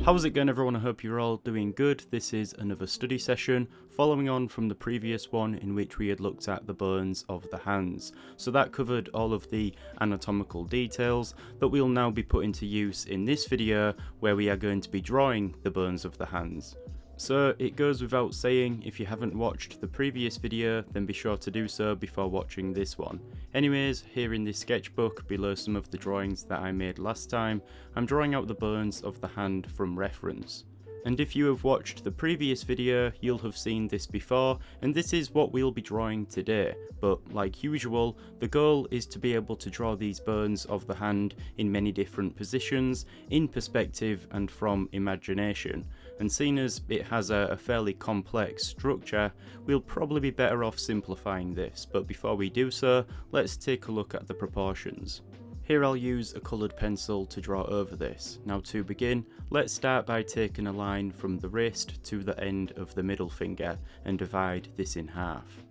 How's it going, everyone? I hope you're all doing good. This is another study session following on from the previous one in which we had looked at the bones of the hands. So that covered all of the anatomical details that we'll now be putting to use in this video where we are going to be drawing the bones of the hands. So it goes without saying, if you haven't watched the previous video, then be sure to do so before watching this one. Anyways, here in this sketchbook, below some of the drawings that I made last time, I'm drawing out the bones of the hand from reference. And if you have watched the previous video, you'll have seen this before, and this is what we'll be drawing today. But like usual, the goal is to be able to draw these bones of the hand in many different positions, in perspective and from imagination. And seeing as it has a fairly complex structure, we'll probably be better off simplifying this. But before we do so, let's take a look at the proportions. Here I'll use a coloured pencil to draw over this. Now to begin, let's start by taking a line from the wrist to the end of the middle finger and divide this in half.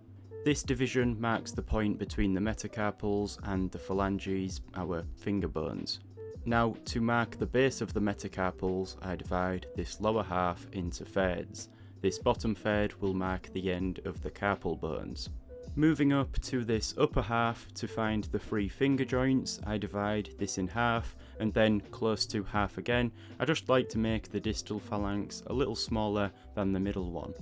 This division marks the point between the metacarpals and the phalanges, our finger bones. Now to mark the base of the metacarpals, I divide this lower half into thirds. This bottom third will mark the end of the carpal bones. Moving up to this upper half to find the three finger joints, I divide this in half, and then close to half again. I just like to make the distal phalanx a little smaller than the middle one.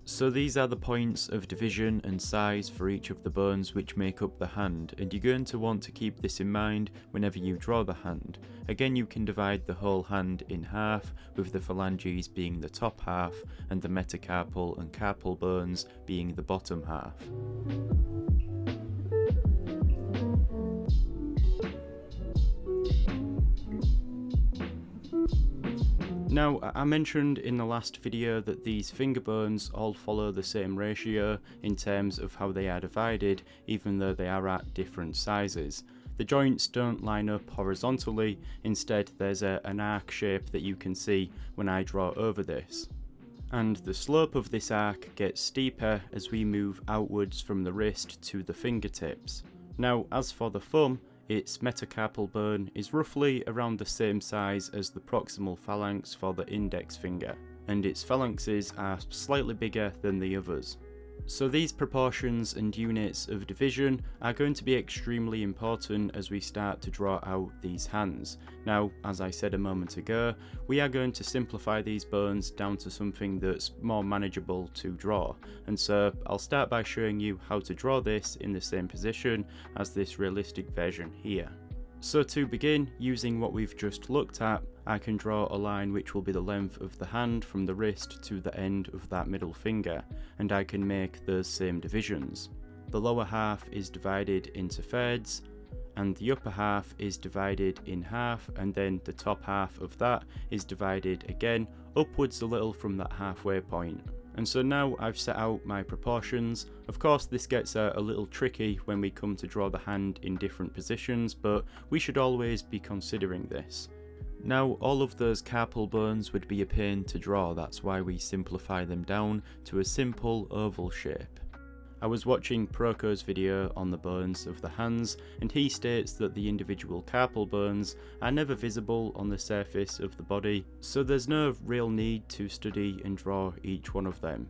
So these are the points of division and size for each of the bones which make up the hand, and you're going to want to keep this in mind whenever you draw the hand. Again, you can divide the whole hand in half, with the phalanges being the top half and the metacarpal and carpal bones being the bottom half. Now, I mentioned in the last video that these finger bones all follow the same ratio in terms of how they are divided, even though they are at different sizes. The joints don't line up horizontally, instead there's an arc shape that you can see when I draw over this. And the slope of this arc gets steeper as we move outwards from the wrist to the fingertips. Now, as for the thumb, its metacarpal bone is roughly around the same size as the proximal phalanx for the index finger, and its phalanxes are slightly bigger than the others. So these proportions and units of division are going to be extremely important as we start to draw out these hands. Now, as I said a moment ago, we are going to simplify these bones down to something that's more manageable to draw. And so I'll start by showing you how to draw this in the same position as this realistic version here. So to begin, using what we've just looked at, I can draw a line which will be the length of the hand from the wrist to the end of that middle finger, and I can make those same divisions. The lower half is divided into thirds, and the upper half is divided in half, and then the top half of that is divided again upwards a little from that halfway point. And so now I've set out my proportions. Of course, this gets a little tricky when we come to draw the hand in different positions, but we should always be considering this. Now, all of those carpal bones would be a pain to draw, that's why we simplify them down to a simple oval shape. I was watching Proko's video on the bones of the hands, and he states that the individual carpal bones are never visible on the surface of the body, so there's no real need to study and draw each one of them.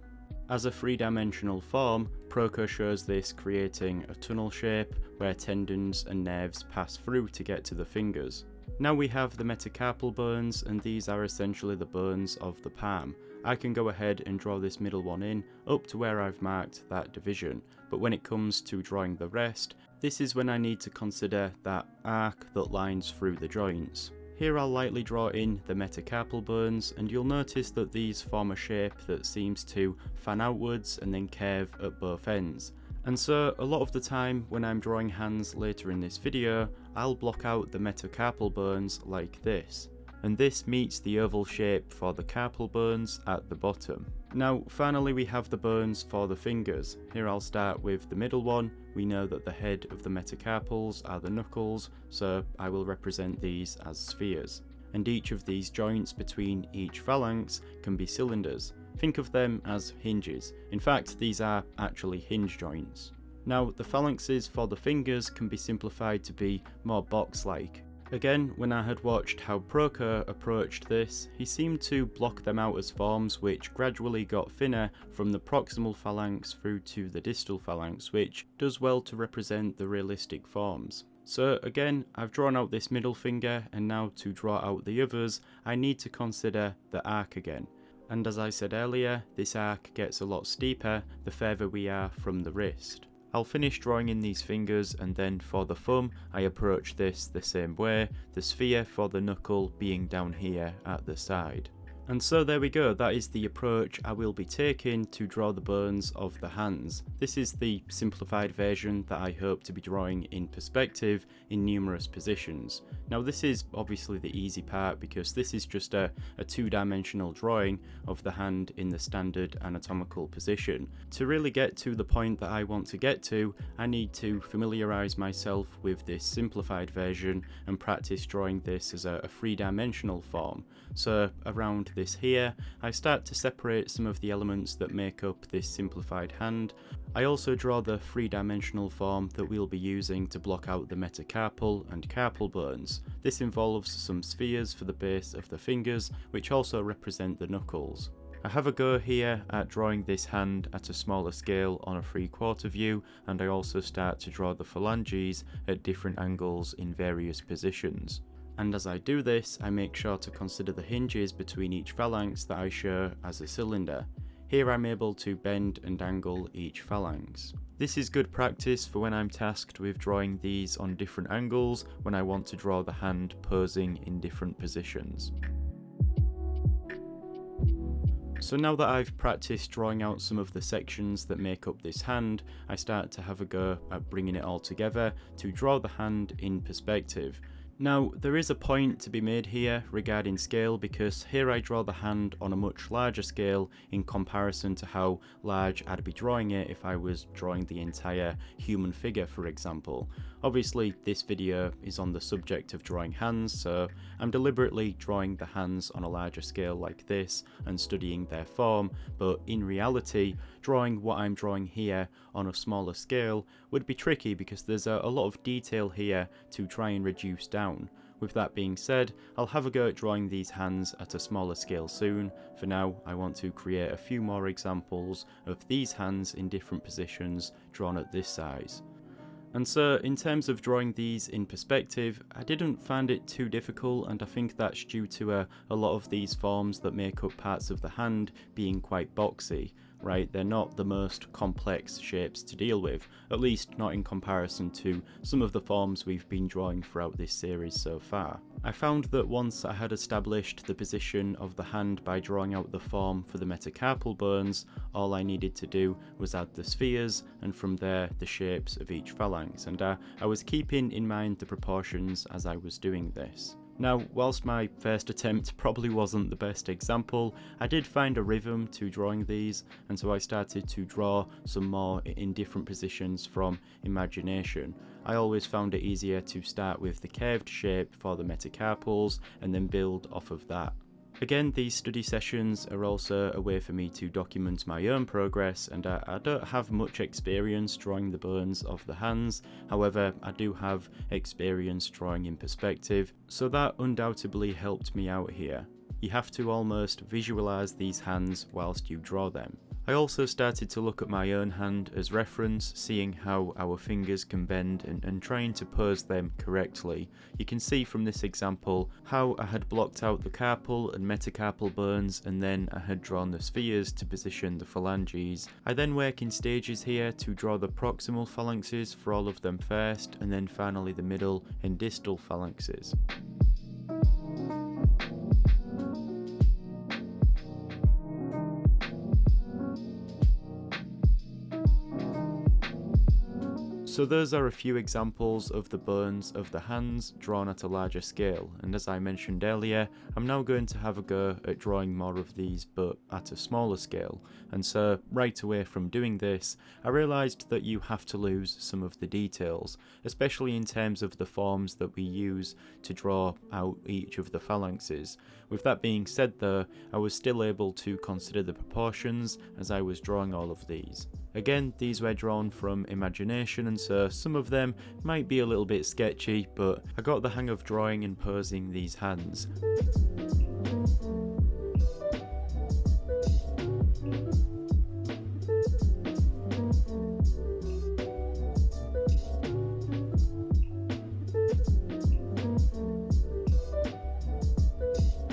As a three-dimensional form, Proko shows this creating a tunnel shape where tendons and nerves pass through to get to the fingers. Now we have the metacarpal bones, and these are essentially the bones of the palm. I can go ahead and draw this middle one in up to where I've marked that division, but when it comes to drawing the rest, this is when I need to consider that arc that lines through the joints. Here I'll lightly draw in the metacarpal bones, and you'll notice that these form a shape that seems to fan outwards and then curve at both ends. And so a lot of the time when I'm drawing hands later in this video, I'll block out the metacarpal bones like this. And this meets the oval shape for the carpal bones at the bottom. Now finally we have the bones for the fingers. Here I'll start with the middle one. We know that the head of the metacarpals are the knuckles, so I will represent these as spheres. And each of these joints between each phalanx can be cylinders. Think of them as hinges. In fact, these are actually hinge joints. Now the phalanxes for the fingers can be simplified to be more box-like. Again, when I had watched how Proker approached this, he seemed to block them out as forms which gradually got thinner from the proximal phalanx through to the distal phalanx, which does well to represent the realistic forms. So again, I've drawn out this middle finger, and now to draw out the others, I need to consider the arc again. And as I said earlier, this arc gets a lot steeper the further we are from the wrist. I'll finish drawing in these fingers, and then for the thumb I approach this the same way, the sphere for the knuckle being down here at the side. And so there we go, that is the approach I will be taking to draw the bones of the hands. This is the simplified version that I hope to be drawing in perspective in numerous positions. Now this is obviously the easy part because this is just a two-dimensional drawing of the hand in the standard anatomical position. To really get to the point that I want to get to, I need to familiarise myself with this simplified version and practice drawing this as a three-dimensional form. So around this here, I start to separate some of the elements that make up this simplified hand. I also draw the three-dimensional form that we'll be using to block out the metacarpal and carpal bones. This involves some spheres for the base of the fingers, which also represent the knuckles. I have a go here at drawing this hand at a smaller scale on a 3/4 view, and I also start to draw the phalanges at different angles in various positions. And as I do this, I make sure to consider the hinges between each phalanx that I show as a cylinder. Here I'm able to bend and angle each phalanx. This is good practice for when I'm tasked with drawing these on different angles, when I want to draw the hand posing in different positions. So now that I've practiced drawing out some of the sections that make up this hand, I start to have a go at bringing it all together to draw the hand in perspective. Now, there is a point to be made here regarding scale, because here I draw the hand on a much larger scale in comparison to how large I'd be drawing it if I was drawing the entire human figure, for example. Obviously, this video is on the subject of drawing hands, so I'm deliberately drawing the hands on a larger scale like this and studying their form, but in reality, drawing what I'm drawing here on a smaller scale would be tricky because there's a lot of detail here to try and reduce down. With that being said, I'll have a go at drawing these hands at a smaller scale soon. For now, I want to create a few more examples of these hands in different positions drawn at this size. And so, in terms of drawing these in perspective, I didn't find it too difficult, and I think that's due to a lot of these forms that make up parts of the hand being quite boxy, right? They're not the most complex shapes to deal with, at least not in comparison to some of the forms we've been drawing throughout this series so far. I found that once I had established the position of the hand by drawing out the form for the metacarpal bones, all I needed to do was add the spheres, and from there the shapes of each phalanx, and I was keeping in mind the proportions as I was doing this. Now, whilst my first attempt probably wasn't the best example, I did find a rhythm to drawing these, and so I started to draw some more in different positions from imagination. I always found it easier to start with the curved shape for the metacarpals and then build off of that. Again, these study sessions are also a way for me to document my own progress, and I don't have much experience drawing the bones of the hands. However, I do have experience drawing in perspective, so that undoubtedly helped me out here. You have to almost visualize these hands whilst you draw them. I also started to look at my own hand as reference, seeing how our fingers can bend and trying to pose them correctly. You can see from this example how I had blocked out the carpal and metacarpal bones, and then I had drawn the spheres to position the phalanges. I then work in stages here to draw the proximal phalanxes for all of them first, and then finally the middle and distal phalanxes. So those are a few examples of the bones of the hands drawn at a larger scale, and as I mentioned earlier, I'm now going to have a go at drawing more of these but at a smaller scale. And so right away from doing this, I realised that you have to lose some of the details, especially in terms of the forms that we use to draw out each of the phalanxes. With that being said though, I was still able to consider the proportions as I was drawing all of these. Again, these were drawn from imagination, and so some of them might be a little bit sketchy, but I got the hang of drawing and posing these hands.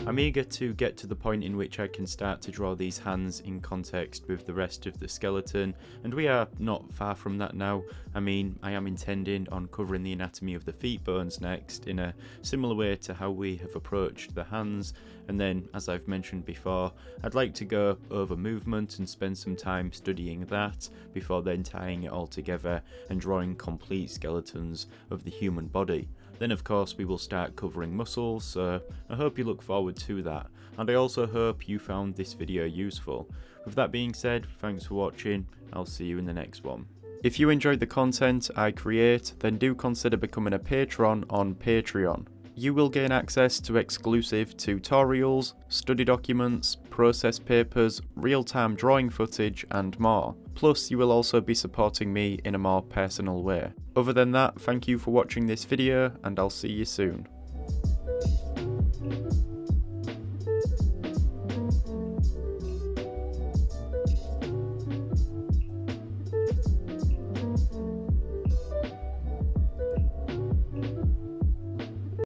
I'm eager to get to the point in which I can start to draw these hands in context with the rest of the skeleton, and we are not far from that now. I mean, I am intending on covering the anatomy of the feet bones next in a similar way to how we have approached the hands, and then, as I've mentioned before, I'd like to go over movement and spend some time studying that before then tying it all together and drawing complete skeletons of the human body. Then of course we will start covering muscles, so I hope you look forward to that, and I also hope you found this video useful. With that being said, thanks for watching, I'll see you in the next one. If you enjoyed the content I create, then do consider becoming a patron on Patreon. You will gain access to exclusive tutorials, study documents, process papers, real-time drawing footage and more. Plus you will also be supporting me in a more personal way. Other than that, thank you for watching this video and I'll see you soon.